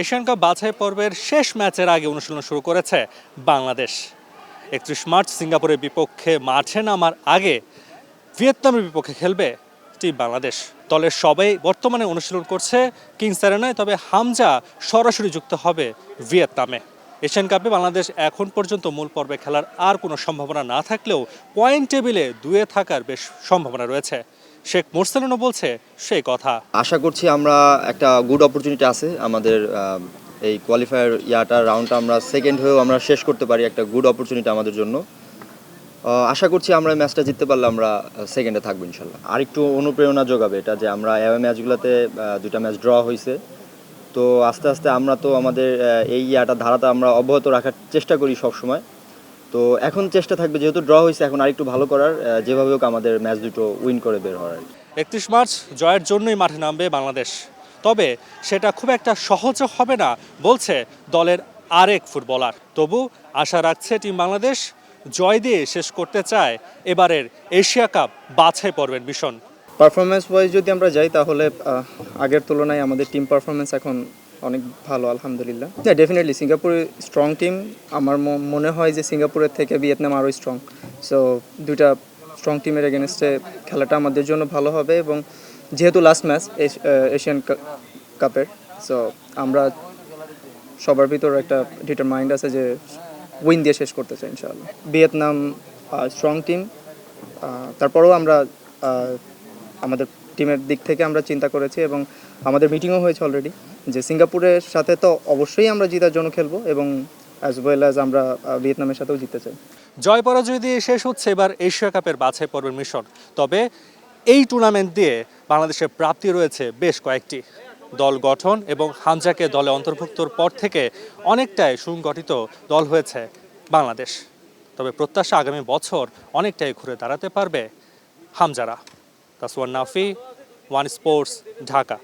Asian cup বাছাই পর্বের শেষ ম্যাচের আগে অনুশীলন শুরু করেছে বাংলাদেশ। ৩১ মার্চ সিঙ্গাপুরের বিপক্ষে মাঠে নামার আগে ভিয়েতনামের বিপক্ষে খেলবে টিম বাংলাদেশ। দলের সবাই বর্তমানে অনুশীলন করছে কিংস অ্যারেনায়, তবে হামজা সরাসরি যুক্ত হবে ভিয়েতনামে। এশিয়ান কাপে বাংলাদেশ এখন পর্যন্ত মূল পর্বে খেলার আর কোনো সম্ভাবনা না থাকলেও পয়েন্ট টেবিলে দুয়ে থাকার বেশ সম্ভাবনা রয়েছে। শেখ মোরসালিনও বলছে সেই কথা। আশা করছি আমরা একটা গুড অপরচুনিটি আছে আমাদের এই কোয়ালিফায়ার রাউন্ডটা আমরা সেকেন্ড হয়েও আমরা শেষ করতে পারি, একটা গুড অপরচুনিটি আমাদের জন্য। আশা করছি আমরা ম্যাচটা জিততে পারলে আমরা সেকেন্ডে থাকবো ইনশাল্লাহ। আর একটু অনুপ্রেরণা যোগাবে এটা যে আমরা অ্যাওয়ে ম্যাচগুলোতে দুটা ম্যাচ ড্র হয়েছে, তো আস্তে আস্তে আমরা তো আমাদের এই ধারাটা আমরা অব্যাহত রাখার চেষ্টা করি সব সময়। তো এখন চেষ্টা থাকবে যেহেতু ড্র হয়েছে এখন আরেকটু ভালো করার, যেভাবে হোক আমাদের ম্যাচ দুটো উইন করে বের হওয়ার। ৩১ মার্চ জয়ের জন্যই মাঠে নামবে বাংলাদেশ, তবে সেটা খুব একটা সহজ হবে না বলছে দলের আরেক ফুটবলার। তবু আশা রাখছে টিম বাংলাদেশ জয় দিয়ে শেষ করতে চায় এবারের এশিয়া কাপ বাছাই পর্বের মিশন। পারফরমেন্স ওয়াইজ যদি আমরা যাই তাহলে আগের তুলনায় আমাদের টিম পারফরমেন্স এখন অনেক ভালো আলহামদুলিল্লাহ। Definitely Singapore strong team. আমার মনে হয় যে সিঙ্গাপুরের থেকে ভিয়েতনাম আরও স্ট্রং। সো দুইটা স্ট্রং টিমের এগেনস্টে খেলাটা আমাদের জন্য ভালো হবে, এবং যেহেতু লাস্ট ম্যাচ এশিয়ান কাপের, সো আমরা সবার ভিতর একটা ডিটারমাইন্ড আছে যে উইন দিয়ে শেষ করতে চাই ইনশাআল্লাহ। ভিয়েতনাম স্ট্রং টিম, তারপরেও আমরা আমাদের টিমের দিক থেকে আমরা চিন্তা করেছি এবং আমাদের মিটিংও হয়েছে অলরেডি যে সিঙ্গাপুরের সাথে তো অবশ্যই আমরা জিতার জন্য খেলবো, এবং অ্যাজ ওয়েল অ্যাজ আমরা ভিয়েতনামের সাথেও জিততে চাই। জয় পরাজয় দিয়ে শেষ হচ্ছে এবার এশিয়া কাপের বাছাই পর্বের মিশন। তবে এই টুর্নামেন্ট দিয়ে বাংলাদেশের প্রাপ্তি রয়েছে বেশ কয়েকটি। দল গঠন এবং হামজাকে দলে অন্তর্ভুক্তর পর থেকে অনেকটাই সুসংগঠিত দল হয়েছে বাংলাদেশ। তবে প্রত্যাশা আগামী বছর অনেকটাই ঘুরে দাঁড়াতে পারবে হামজারা। তাসওয়ান নাফি, ওয়ান স্পোর্টস, ঢাকা।